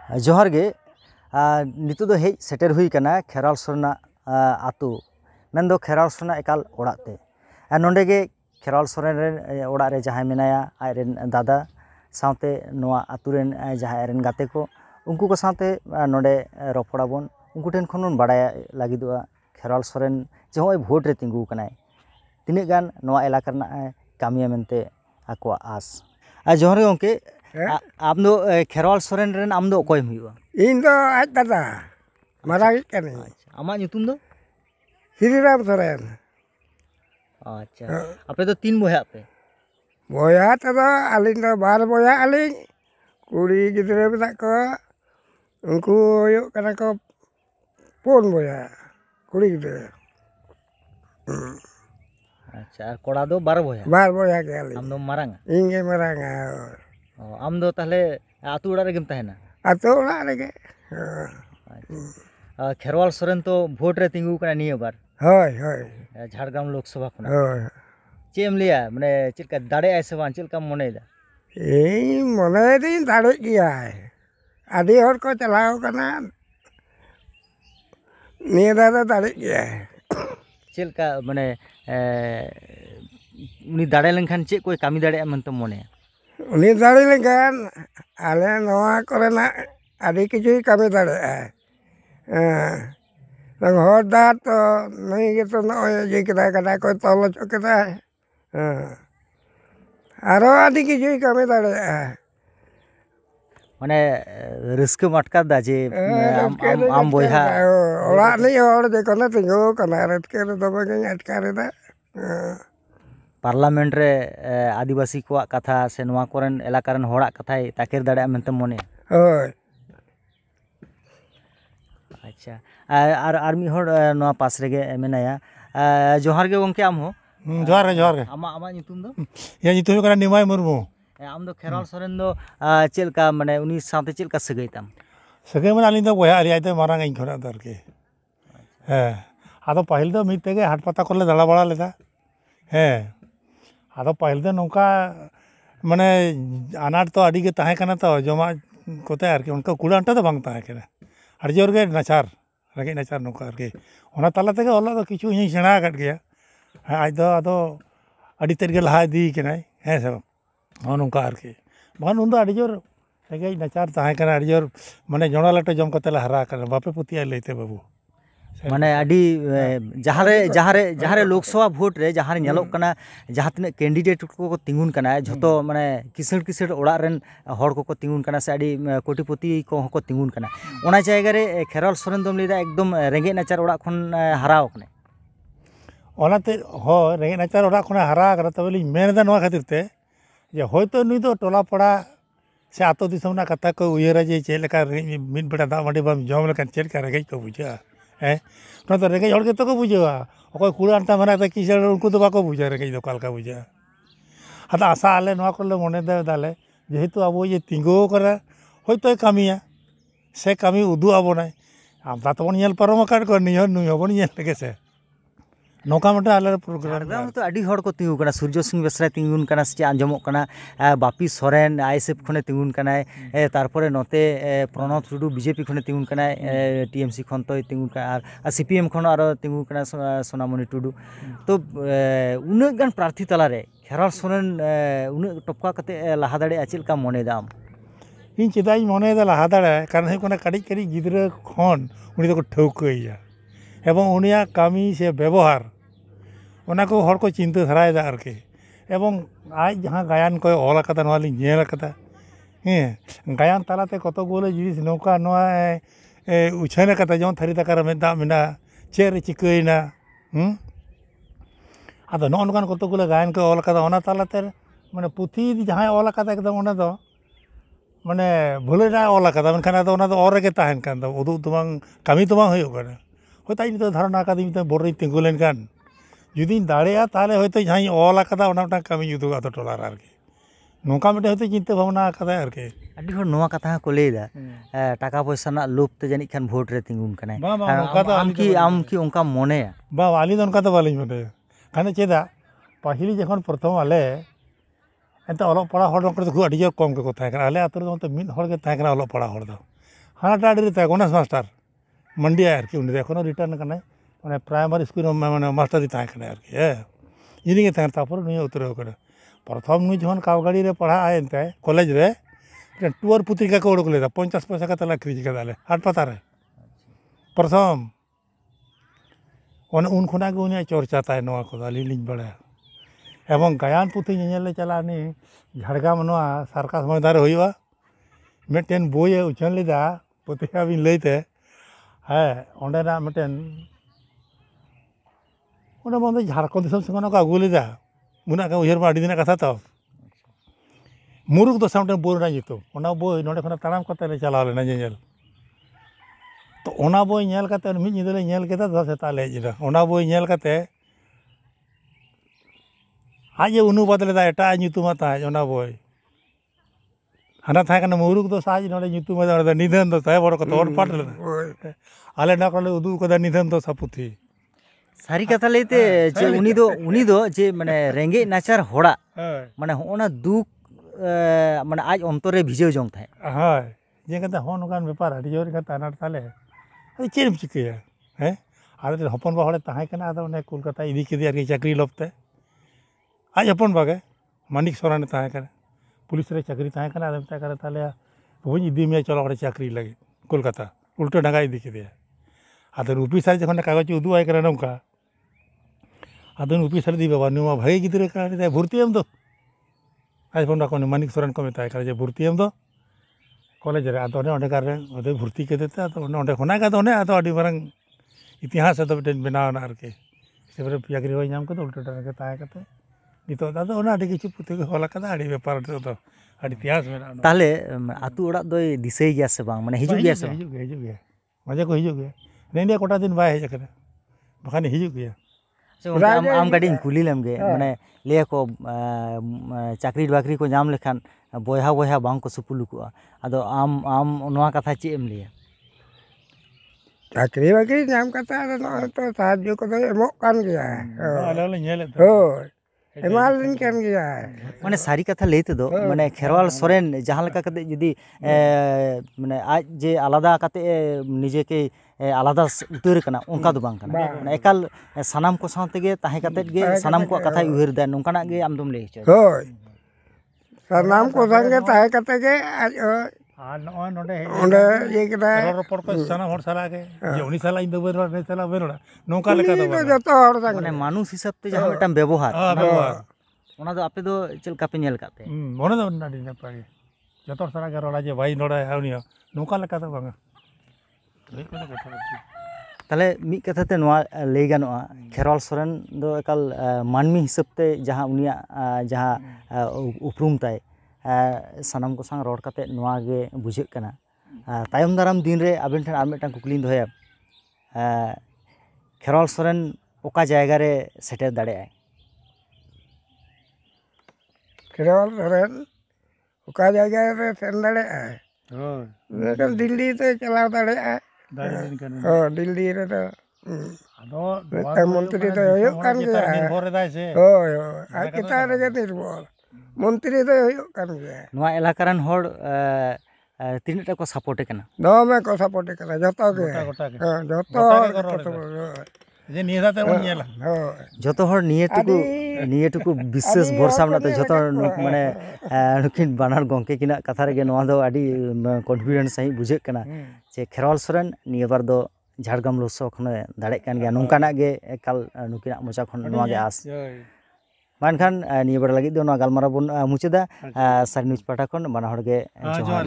जोहार गे नितु दो hedge shutter हुई कना खेराल सोरेना आतु मेन दो खेराल सोरेना एकाल ओड़ा ते नोंडे गे खेराल सोरेन रेन ओड़ा रे जहां मेनाया आय रेन दादा साथे नोआ आतु रेन जहां रेन गाते को उनको को साथे नोंडे रोपड़ा बोन उनको ठेन खन बोन बाडाय लागिदुआ खेराल सोरेन जे होय भोट रे तिंगु कनाय तिने गान नोआ एलाका रना कामिया मेनते आको आस जोहार गे गंके आप दो खेरवाल सोरेन रेन आम दो कोय हुआ इन दो आज दादा मारागी कने आमा ᱧᱩᱛᱩᱢ दो श्रीराम सोरेन। अच्छा आपे तो तीन बोया पे बोया तदा आलिन दो बार बोया आलिन कुड़ी गिदरे मेना को उनको हुयुग कना को पुन बोया कुड़ी गिदरे। अच्छा कोड़ा दो बार बोया के आलिन आम दो मारांगा इंगे मारांगा आम दो ताहले आतु उड़ा रेगेम तहना आतो उड़ा रेगे। खेरवाल सोरेन तो भोट रे तिंगु कना निया बार होय होय झाड़ग्राम लोकसभा खना होय चेम लिया माने चिलका दाड़े आय से बान चिलका मोनेदा ए मने दिन दाड़े गया है आदि हर को चलाओ कना निया दादा दाड़े गया है चिलका माने उनी दाड़े लेनखान चे कोई कामी दाड़े मन तो मोने उनी दाड़े लेनखान आले नवा कोरेना आदि किछु कामी दाड़े है हर दार तो नहीं के तो ये कदा कदा कोई तल चुकता है आरो आदि किछु कामी दाड़े है माने रिस्क मटका दा जे आम बोया ओड़ा नहीं और जे कोना तिंगो कना रटके रे दबे के अटकारे दा पार्लामेंट रे आदिवासी को कथा से नवा कोरन एलाका रन होड़ा कथाय ताकेर दाड़े मेनते मोने होय। अच्छा आर मी होड़ नवा पास रेगे मेनाया जोहार गे गंके आम हो जोहार गे आमा ᱧᱩᱛᱩᱢ दो या ᱧᱩᱛᱩᱢ कना निमाय मुर्मू आम दो खेराल सोरेन दो चेलका माने उनी साथे चेलका सगै ताम सगै माने आलिन दो बोया आली आइते मारांग इन खरा दरके हे आदो पहिल दो मित तेगे हाट पता कोले दाड़ा बड़ा लेदा हे आदो पहिल दो नोका माने अनाट तो आडी गे ताहे कना तो जमा कोते आरके उनका कुड़ा अंटा तो बांग ताहे केना आडी जोर गे नाचार रगे नाचार नोका आरके ओना ताला तेगे ओला दो किछु इन सेणा काट गया आज दो आदो आडी तेर गे लहा दी केनाय हे सब नोका आरके बान उन दो आडी जोर रगे नाचार ताहे कना आडी जोर माने जोणा लटो जम कते हरा कना बापे पुतिया लेते बाबू माने आडी जहारे लोकसभा भोट रे जहारे नेलोक कना जहां तिने कैंडिडेट को तिंगुन कना झतो माने किसड़ किसड़ ओड़ा रेन हड़ को तिंगुन कना से आडी कोटिपति को को तिंगुन कना ओना जायगा रे खेराल सोरेन दम लेदा एकदम रेंगे नाचार ओड़ा खन हराव कने ओनाते हो रेंगे नाचार ओड़ा खन हरा करा तबेली मेनदा नवा खातिर ते जे होयतो नुई दो टोला पड़ा से आतो दिसम ना कथा को उयरा जे चेलका मिन बेटा दा माडी बम जम लेकन चेलका रेगे को बुझा है तो रेगे हड़ के तो को बुझा अकोय कुड़ा अंटा मना त किसड़ उनको तो बाको बुझा रेगे दो कालका बुझा हता आशा आले नवा कोले मने दाले जेहेतु अब ये तिंगो करा होयतो कामिया से कामी उदु आबोनाय आम ता तो बन नेल परम काट को नियो नुयो बन नेल लेगे से नौका मटा आले प्रोग्राम तो आडी हड़ को तिंगु कना सूर्य सिंह बेसरा तिंगुन कना से आंजमोक कना बापी सोरेन आईएसएफ खने तिंगुन कना तारपरे नते प्रणव टुडू बीजेपी खने तिंगुन कना टीएमसी खन तो तिंगुन कना सीपीएम खन आरो तिंगुन कना सोनामणि टुडू तो उन गान प्रार्थी तलारे खेराल सोरेन उन टपका कते लहा दाड़े चेलका मने दाम इन चेदा मने दा लहा दाड़े कारण है कोना कड़ी कड़ी गिदरा खन उनी तो ठौकैया एवं उनिया कामी से व्यवहार ओना को हर को चिंता धराय दा आरके एवं आज जहां गायन को ऑल कथा नवा लिंग नेल कथा हे गायन तालाते कत गोले जिनिस नौका नवा उछने कथा जौन थरी तकार में दा मिना चेर चिकैना आदो नौन कत गोले गायन को ऑल कथा ओना तालाते माने पुथी जहां ऑल कथा एकदम ओना दो माने भूले ना ऑल कथा मनखान आदो ओना दो और के ताहन कान दो उदु तो बांग कामी तो बांग होयो कना होता इन तो धारणा का दिन तो बोर्ड तिंगु लेनखान जुदी दाड़ेया ताले होते जहां ऑल कदा ओना टा कामी जुदु आदो टोला आरके नोका मिटे होते चिंता भावना कदा आरके आडी हड़ नोवा कथा को लेदा टाका पैसा ना लोभ ते जानि खान भोट रे तिंगुन कना आम की उनका मोने बा आली दो उनका तो बालिं मोने खाने चेदा पहिली जखन प्रथम आले एंत ऑल पड़ा हड़ तो खूब अड़ी जोर कम के ताहे आले आतु रे मिद हड़ के ताहे ऑल पड़ा हड़ दो ᱦᱟᱱᱟᱴᱟᱜ ᱟᱹᱰᱤ ᱨᱮ ᱛᱟᱦᱮᱸ ᱜᱚᱱᱮᱥ ᱢᱟᱥᱴᱟᱨ ᱢᱟᱱᱰᱤᱭᱟ ᱟᱨᱠᱤ ᱩᱱᱤ ᱫᱚ ᱮᱠᱷᱚᱱᱳ ᱨᱤᱴᱟᱨᱱ ᱠᱟᱱᱟᱭ ᱢᱟᱱᱮ ᱯᱨᱟᱭᱢᱟরি ᱥᱠᱩᱞ ᱨᱮ ᱢᱟᱱᱮ ᱢᱟᱥᱴᱟᱨ ᱛᱟᱦᱮᱸ ᱠᱟᱱᱟᱭ ᱟᱨᱠᱤ ᱤᱧ ᱜᱮ ᱛᱟᱦᱮᱸ ᱛᱟᱨᱯᱚᱨᱮ ᱱᱩᱭ ᱩᱛᱨᱟᱹᱣ ᱠᱟᱱᱟ ᱯᱨᱚᱛᱷᱚᱢ ᱱᱩᱭ ᱡᱚᱠᱷᱚᱱ ᱠᱟᱣᱜᱟᱲᱤ ᱨᱮ ᱯᱟᱲᱦᱟᱜ ᱟᱭ ᱮᱱᱛᱮ ᱠᱚᱞᱮᱡᱽ ᱨᱮ टूर पत्रिका को उड़क लेदा 50 पैसा का तला खरीद कदाले हाट पता रे प्रथम उन खुना के उनिया चर्चा ताय नवा को दाली लिंग बड़ा एवं गायन पुथि नेल चलानी झाड़गाम नवा सरकस मैदान होइबा मिटेन बोय उछन लेदा पत्रिका बिन लैते है ओंडेना मिटेन ओना बंद झारखंड दिसम से को आगु लेदा मुना का उहर बाडी दिना कथा तो मुरुक दो सामने बोर ना जितो ओना बोय नोडे खना ताराम कते ले चला लेना जेल तो ओना बोय नेल कते मिद निदे ले नेल केदा दस सेता ले जिदा ओना बोय नेल कते आज उनु बदले दा एटा nyutuma ता ओना बोय हना था कना मुरुक दो साज नोडे nyutuma दा निधन दो ता बड़ कत और पाट ले आले ना कले उदु कदा निधन दो सपुथी सारी कथा लेते जे उनी दो जे माने रेंगे नाचार होड़ा माने होना दुख माने आज अंतरे भिजो जोंग थाए हाय जे कते हो नोकान व्यापार अडी जोर का तानार ताले चेम चिकिया हैं आदे हपन बा होड़े ताहे कना आदो ने कोलकाता इदी केदी आरकी चाकरी लबते आज हपन बागे मानिक सोराने ताहे कना पुलिस रे चाकरी ताहे कना आदम ता करे ताले बोई इदी में चलो होड़े चाकरी लगे कोलकाता उल्टो डांगा इदी केदी आदो ऑफिसर जखन कागज उदु आय करे नोका आदो ऑफिसर दी बाबा नुमा भाई गिदरे का भर्ती एम दो आज फोन को मानिक सोरेन को मेता है भर्ती एम दो कॉलेज रे आदो ने कार रे भर्ती के देते तो ओंडे खना का तो ने आदो अडी मारंग इतिहास तो बेटन बनावना आरके सेबरे चाकरी होय नाम को उल्टो टाके ताहे कते नितो दादो ओना अडी किछु पुथि को होला कदा अडी व्यापार तो अडी इतिहास में ताले आतु ओड़ा दोय दिसै गया से बांग माने हिजु गया से हिजु गया मजे को हिजु गया नेंडिया कोटा दिन बाय हेज करे बखाने हिजु गया आम गाड़ी कुली लेम गे माने ले को चाकरी बाकरी को नाम लेखान बयहा बयहा बांग को सुपुलु को आदो आम नोआ कथा चे एम लिया चाकरी बाकरी नाम कथा तो साहाय्य को एमोक कान गया आले नेले होय एमाल दिन कान गया माने सारी कथा लेते दो माने खेरवाल सोरेन जहां लका कते जुदी माने आज जे आलादा कते निजे के आलादा उतर कना उनका दो बांग कना माने एकाल सनाम को साथे गे ताहे कते गे सनाम को कथा उहर दा नोंकाना गे आम दम ले छ होय सनाम को संगे ताहे कते गे आज नोय नोडे ओंडे ये केदा रोपड़ को सना हर साला गे जे उनी साला इन दो बेर ने साला बेरोड़ा नोंका लेका दो जतो हर संगे माने मानुष हिसाब ते जहां मिटम व्यवहार ओना दो आपे दो चल कापे नेल काते ओना दो नाडी ने पागे जतो साला गे रोड़ा जे भाई नोडा हाउनी नोंका लेका दो बांगा ताले मी कथा ते नोआ लई गानोआ खेरवाल सोरेन दो एकाल मानमी हिसाब ते जहां उनिया जहां उपरुम ताय सनाम को संग रोड कते नोआ गे बुझे कना तायम दाराम दिन रे आबेन ठन आर मिटन कुकलिन दोया खेरवाल सोरेन ओका जायगा रे सेटेर दाड़े आय खेरवाल सोरेन ओका जायगा रे सेन दाड़े आय होय दिल्ली ते चलाव दाड़े आय दिल्ली रे तो आदो मंत्री तो होयो कान गया निर्भर दाय से होय आ किता रे निर्भर मंत्री तो होयो कान गया नोआ इलाकारन होड़ तीनटा को सपोर्ट कना दोमे को सपोर्ट करा जतो के जतो जे नियदाते उन नेला जतो होड़ निये टुकु विशेष भरोसा मना तो जतो माने नुकिन बानार गंके किना कथा रे नोआ दो आडी कॉन्फिडेंस सही बुझे कना जे खेरवाल सोरेन निये बार दो झाड़गाम लोकसभा खने दाड़े कान गया नोंकाना गे एकाल नुकिना मोचा खन नोआ गे आस मानखान निये बार लगी दो नोआ गालमारा बन मुचेदा सारी न्यूज पाटा खन बाना हड़ गे जोहार